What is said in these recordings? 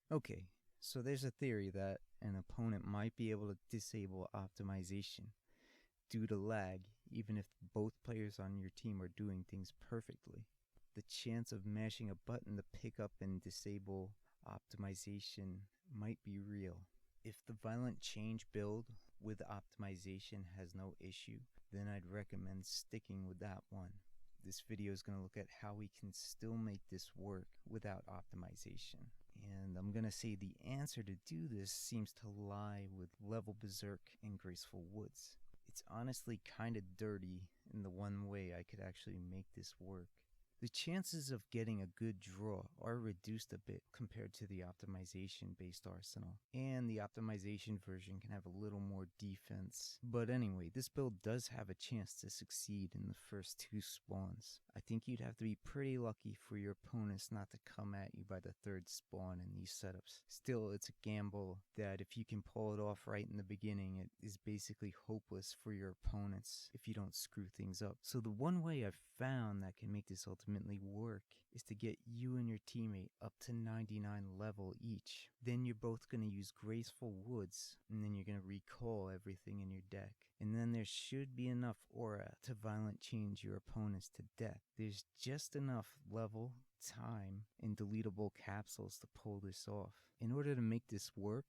Okay, so there's a theory that an opponent might be able to disable optimization due to lag, even if both players on your team are doing things perfectly. The chance of mashing a button to pick up and disable optimization might be real. If the violent change build with optimization has no issue, then I'd recommend sticking with that one. This video is going to look at how we can still make this work without optimization. And I'm going to say the answer to do this seems to lie with Level Berserk and Graceful Woods. It's honestly kind of dirty in the one way I could actually make this work. The chances of getting a good draw are reduced a bit compared to the optimization based arsenal, and the optimization version can have a little more defense. But anyway, this build does have a chance to succeed in the first two spawns. I think you'd have to be pretty lucky for your opponents not to come at you by the third spawn in these setups. Still, it's a gamble that if you can pull it off right in the beginning, it is basically hopeless for your opponents if you don't screw things up. So the one way I've found that can make this ultimately work is to get you and your teammate up to 99 level each. Then you're both going to use Graceful Woods, and then you're going to recall everything in your deck. And then there should be enough aura to violent change your opponents to death. There's just enough level, time, and deletable capsules to pull this off. In order to make this work,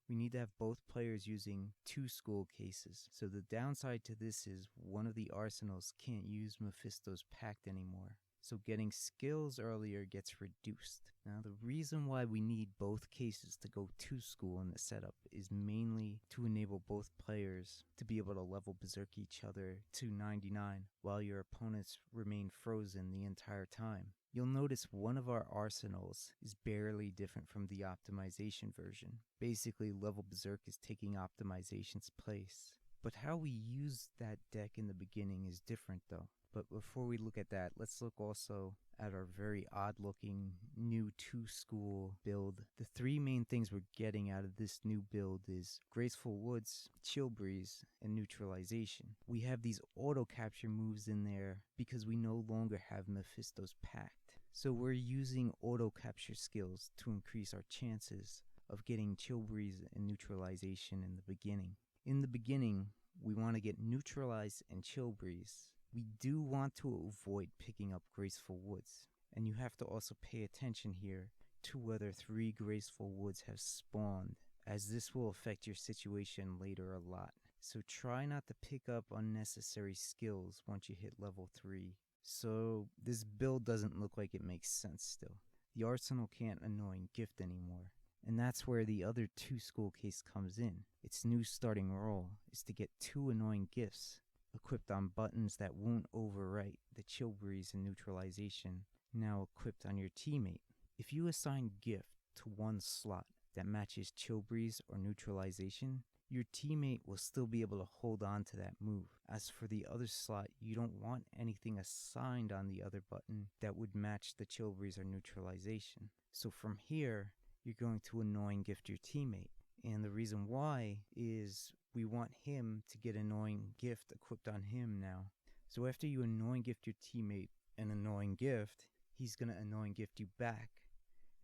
we need to have both players using 2 skull cases. So the downside to this is one of the arsenals can't use Mephisto's Pact anymore. So getting skills earlier gets reduced. Now the reason why we need both cases to go 2 skull in the setup is mainly to enable both players to be able to level berserk each other to 99 while your opponents remain frozen the entire time. You'll notice one of our arsenals is barely different from the optimization version. Basically, Level Berserk is taking optimization's place. But how we use that deck in the beginning is different though. But before we look at that, let's look also at our very odd looking new 2 school build. The 3 main things we're getting out of this new build is Graceful Woods, Chill Breeze, and Neutralization. We have these auto capture moves in there because we no longer have Mephisto's Pact. So we're using auto capture skills to increase our chances of getting Chill Breeze and Neutralization in the beginning. In the beginning, we want to get Neutralized and Chill Breeze. We do want to avoid picking up Graceful Woods, and you have to also pay attention here to whether 3 Graceful Woods have spawned, as this will affect your situation later a lot. So try not to pick up unnecessary skills once you hit level 3. So this build doesn't look like it makes sense still. The arsenal can't annoying gift anymore, and that's where the other 2 skull case comes in. Its new starting role is to get 2 annoying gifts equipped on buttons that won't overwrite the Chill Breeze and Neutralization now equipped on your teammate. If you assign gift to one slot that matches Chill Breeze or Neutralization, your teammate will still be able to hold on to that move. As for the other slot, you don't want anything assigned on the other button that would match the Chill Breeze or Neutralization. So from here, you're going to annoying gift your teammate. And the reason why is we want him to get annoying gift equipped on him now. So after you annoying gift your teammate an annoying gift, he's going to annoying gift you back.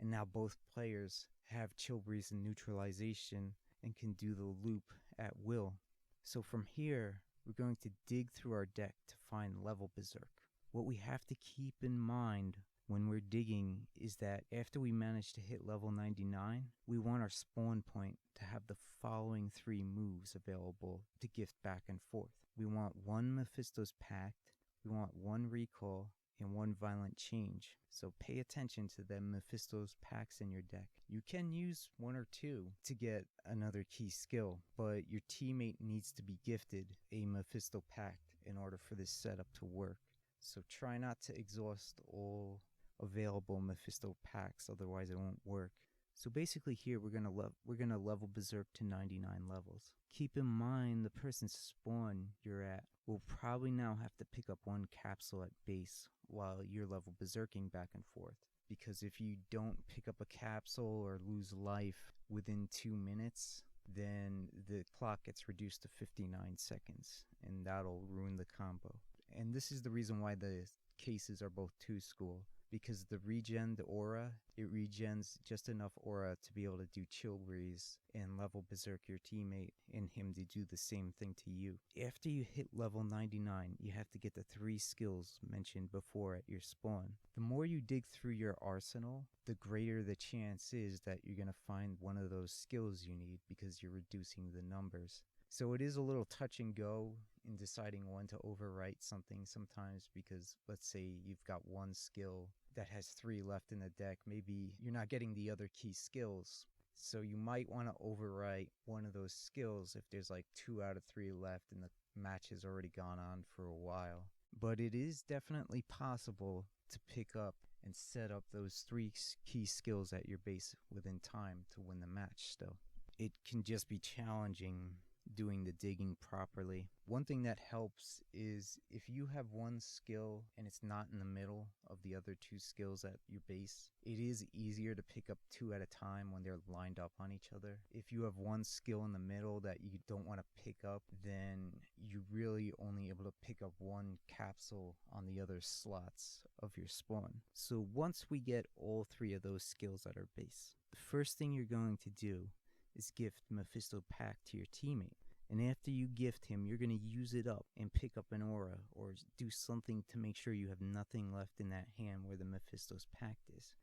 And now both players have Chill Breeze and Neutralization and can do the loop at will. So from here, we're going to dig through our deck to find Level Berserk. What we have to keep in mind when we're digging is that after we manage to hit level 99, we want our spawn point to have the following 3 moves available to gift back and forth. We want 1 Mephisto's Pact, we want 1 recall, and 1 violent change. So pay attention to the Mephisto's Pacts in your deck. You can use 1 or 2 to get another key skill, but your teammate needs to be gifted a Mephisto Pact in order for this setup to work. So try not to exhaust all available Mephisto Pacts, otherwise it won't work. So basically here we're gonna level Berserk to 99 levels. Keep in mind the person's spawn you're at will probably now have to pick up 1 capsule at base while you're level Berserking back and forth. Because if you don't pick up a capsule or lose life within 2 minutes, then the clock gets reduced to 59 seconds, and that'll ruin the combo. And this is the reason why the cases are both 2 skull, because the regen, the aura, it regens just enough aura to be able to do Chill Breeze and level Berserk your teammate and him to do the same thing to you. After you hit level 99, you have to get the 3 skills mentioned before at your spawn. The more you dig through your arsenal, the greater the chance is that you're going to find one of those skills you need because you're reducing the numbers. So it is a little touch and go in deciding when to overwrite something sometimes, because let's say you've got one skill that has 3 left in the deck. Maybe you're not getting the other key skills. So you might want to overwrite one of those skills if there's like 2 out of 3 left and the match has already gone on for a while. But it is definitely possible to pick up and set up those 3 key skills at your base within time to win the match still. It can just be challenging doing the digging properly. One thing that helps is if you have one skill and it's not in the middle of the other 2 skills at your base, it is easier to pick up 2 at a time when they're lined up on each other. If you have one skill in the middle that you don't want to pick up, then you're really only able to pick up 1 capsule on the other slots of your spawn. So once we get all 3 of those skills at our base, the first thing you're going to do is gift Mephisto Pack to your teammate. And after you gift him, you're going to use it up and pick up an aura or do something to make sure you have nothing left in that hand where the Mephisto's Pact is.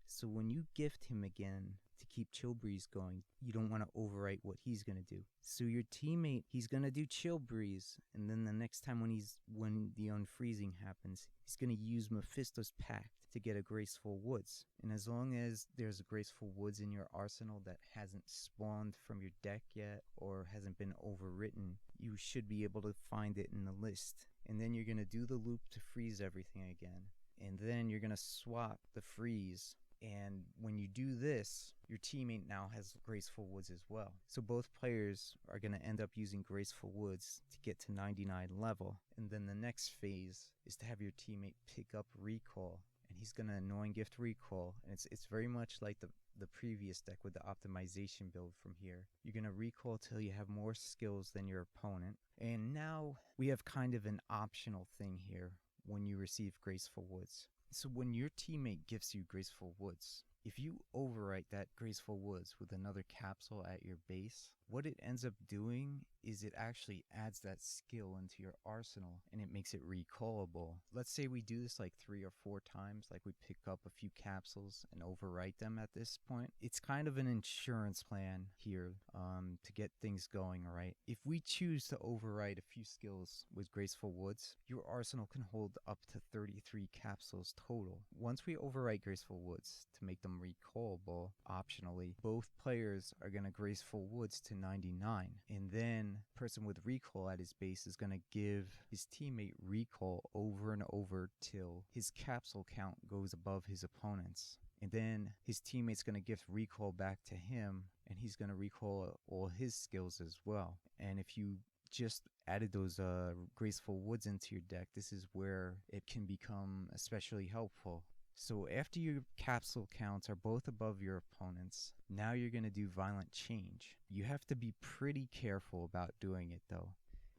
So when you gift him again to keep Chill Breeze going, you don't want to overwrite what he's going to do. So your teammate, he's going to do Chill Breeze, and then the next time when the unfreezing happens, he's going to use Mephisto's Pact to get a Graceful Woods. And as long as there's a Graceful Woods in your arsenal that hasn't spawned from your deck yet or hasn't been overwritten, you should be able to find it in the list. And then you're going to do the loop to freeze everything again. And then you're going to swap the freeze. And when you do this, your teammate now has Graceful Woods as well. So both players are going to end up using Graceful Woods to get to 99 level. And then the next phase is to have your teammate pick up Recall. And he's going to Annoying Gift Recall. And it's very much like the previous deck with the optimization build from here. You're going to recall till you have more skills than your opponent. And now we have kind of an optional thing here when you receive Graceful Woods. So when your teammate gifts you Graceful Woods, if you overwrite that Graceful Woods with another capsule at your base, what it ends up doing is it actually adds that skill into your arsenal and it makes it recallable. Let's say we do this like 3 or 4 times, like we pick up a few capsules and overwrite them at this point. It's kind of an insurance plan here to get things going right. If we choose to overwrite a few skills with Graceful Woods, your arsenal can hold up to 33 capsules total. Once we overwrite Graceful Woods to make them recallable, optionally, both players are going to Graceful Woods to 99, and then person with recall at his base is going to give his teammate recall over and over till his capsule count goes above his opponent's. And then his teammate's going to gift recall back to him, and he's going to recall all his skills as well. And if you just added those Graceful Woods into your deck, this is where it can become especially helpful. So after your capsule counts are both above your opponent's, now you're going to do Violent Change. You have to be pretty careful about doing it though.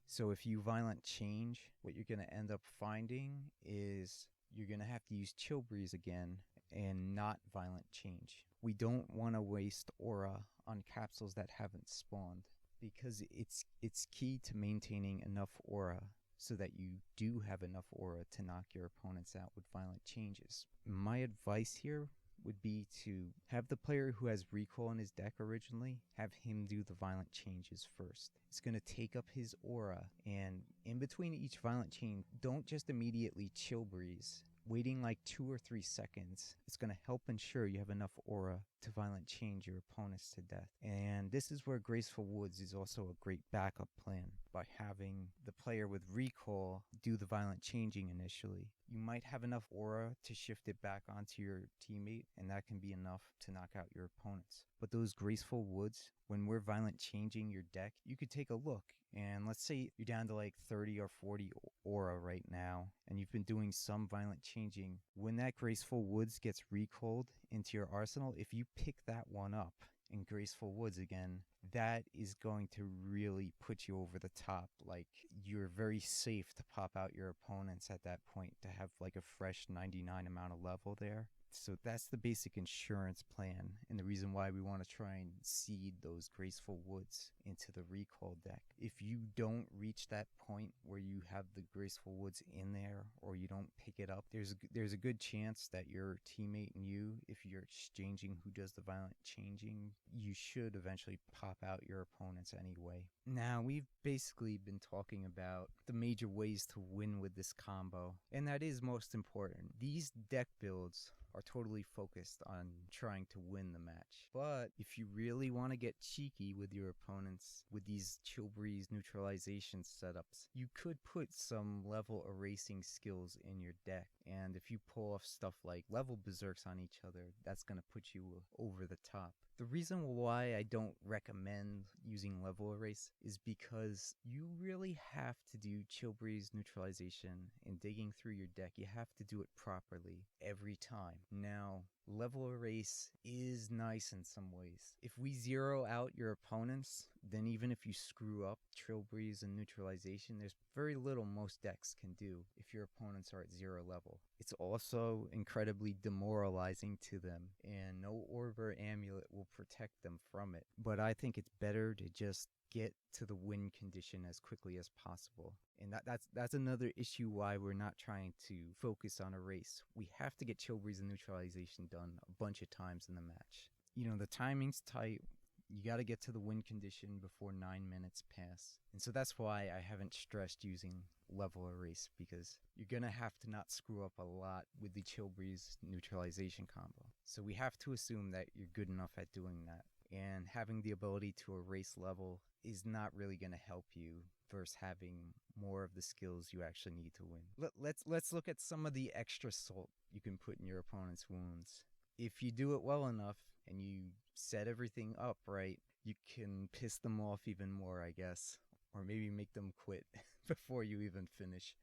So if you Violent Change, what you're going to end up finding is you're going to have to use Chill Breeze again and not Violent Change. We don't want to waste aura on capsules that haven't spawned, because it's key to maintaining enough aura so that you do have enough aura to knock your opponents out with Violent Changes. My advice here would be to have the player who has recall in his deck originally, have him do the Violent Changes first. It's going to take up his aura, and in between each Violent Change, don't just immediately Chill Breeze. Waiting like 2 or 3 seconds, it's going to help ensure you have enough aura to Violent Change your opponents to death. And this is where Graceful Woods is also a great backup plan. By having the player with recall do the Violent Changing initially, you might have enough aura to shift it back onto your teammate, and that can be enough to knock out your opponents. But those Graceful Woods, when we're Violent Changing your deck, you could take a look, and let's say you're down to like 30 or 40 aura right now, and you've been doing some Violent Changing. When that Graceful Woods gets recalled into your arsenal, if you pick that one up and Graceful Woods again, that is going to really put you over the top. Like, you're very safe to pop out your opponents at that point to have like a fresh 99 amount of level there. So that's the basic insurance plan, and the reason why we want to try and seed those Graceful Woods into the recall deck. If you don't reach that point where you have the Graceful Woods in there, or you don't pick it up, there's a good chance that your teammate and you, if you're exchanging who does the violent changing, you should eventually pop out your opponents anyway. Now, we've basically been talking about the major ways to win with this combo, and that is most important. These deck builds are totally focused on trying to win the match. But if you really want to get cheeky with your opponents with these Chill Breeze neutralization setups, you could put some level erasing skills in your deck. And if you pull off stuff like level berserks on each other, that's going to put you over the top. The reason why I don't recommend using level erase is because you really have to do Chill Breeze neutralization and digging through your deck. You have to do it properly every time. Now, level erase is nice in some ways. If we zero out your opponents, then even if you screw up Chill Breeze and neutralization, there's very little most decks can do if your opponents are at 0 level. It's also incredibly demoralizing to them, and no orb or amulet will protect them from it. But I think it's better to just get to the win condition as quickly as possible. And that's another issue why we're not trying to focus on a race. We have to get Chill Breeze and neutralization done a bunch of times in the match. You know, the timing's tight. You got to get to the win condition before 9 minutes pass. And so that's why I haven't stressed using level erase, because you're going to have to not screw up a lot with the Chill Breeze neutralization combo. So we have to assume that you're good enough at doing that. And having the ability to erase level is not really going to help you versus having more of the skills you actually need to win. Let's look at some of the extra salt you can put in your opponent's wounds. If you do it well enough and you set everything up right, you can piss them off even more, I guess, or maybe make them quit before you even finish.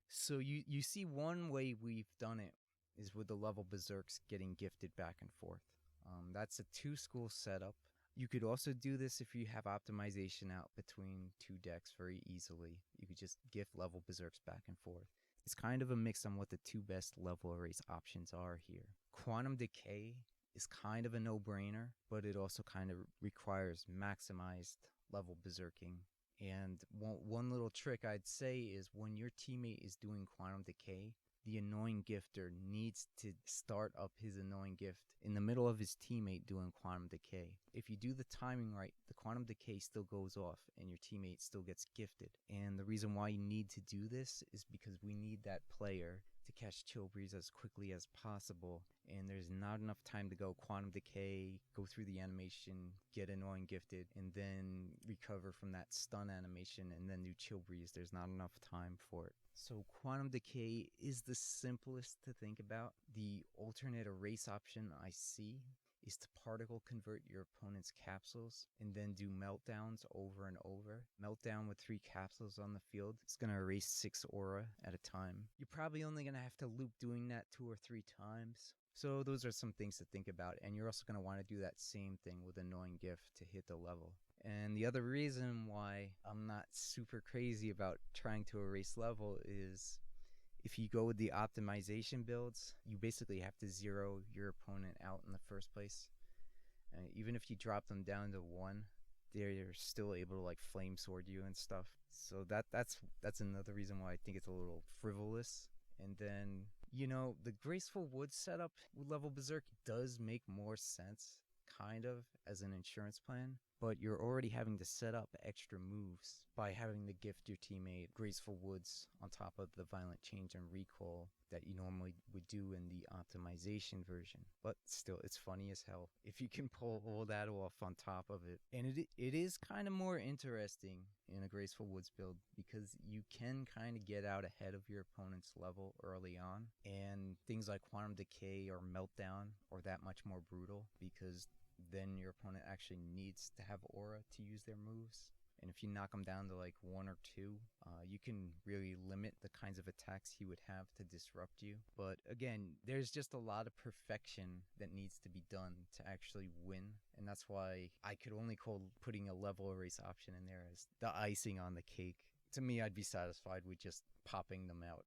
So you see, one way we've done it is with the level berserks getting gifted back and forth. That's a 2-school setup. You could also do this if you have optimization out between 2 decks very easily. You could just gift level berserks back and forth. It's kind of a mix on what the 2 best level erase options are here. Quantum Decay is kind of a no-brainer, but it also kind of requires maximized level berserking. And one little trick I'd say is when your teammate is doing Quantum Decay, the annoying gifter needs to start up his annoying gift in the middle of his teammate doing Quantum Decay. If you do the timing right, the Quantum Decay still goes off and your teammate still gets gifted. And the reason why you need to do this is because we need that player to catch Chill Breeze as quickly as possible, and there's not enough time to go Quantum Decay, go through the animation, get annoying gifted, and then recover from that stun animation and then do Chill Breeze. There's not enough time for it. So Quantum Decay is the simplest to think about. The alternate erase option I see is to particle convert your opponent's capsules and then do meltdowns over and over. Meltdown with 3 capsules on the field, it's going to erase 6 aura at a time. You're probably only going to have to loop doing that 2 or 3 times. So those are some things to think about, and you're also going to want to do that same thing with Annoying Gift to hit the level. And the other reason why I'm not super crazy about trying to erase level is if you go with the optimization builds, you basically have to zero your opponent out in the first place. Even if you drop them down to 1, they're still able to like flame sword you and stuff. So that's another reason why I think it's a little frivolous. And then, you know, the Graceful Woods setup with level berserk does make more sense, kind of, as an insurance plan, but you're already having to set up extra moves by having to gift your teammate Graceful Woods on top of the violent change and recall that you normally would do in the optimization version. But still, it's funny as hell if you can pull all that off on top of it. And it is kind of more interesting in a Graceful Woods build because you can kind of get out ahead of your opponent's level early on, and things like Quantum Decay or Meltdown are that much more brutal because then your opponent actually needs to have aura to use their moves. And if you knock him down to like 1 or 2, you can really limit the kinds of attacks he would have to disrupt you. But again, there's just a lot of perfection that needs to be done to actually win. And that's why I could only call putting a level erase option in there as the icing on the cake. To me, I'd be satisfied with just popping them out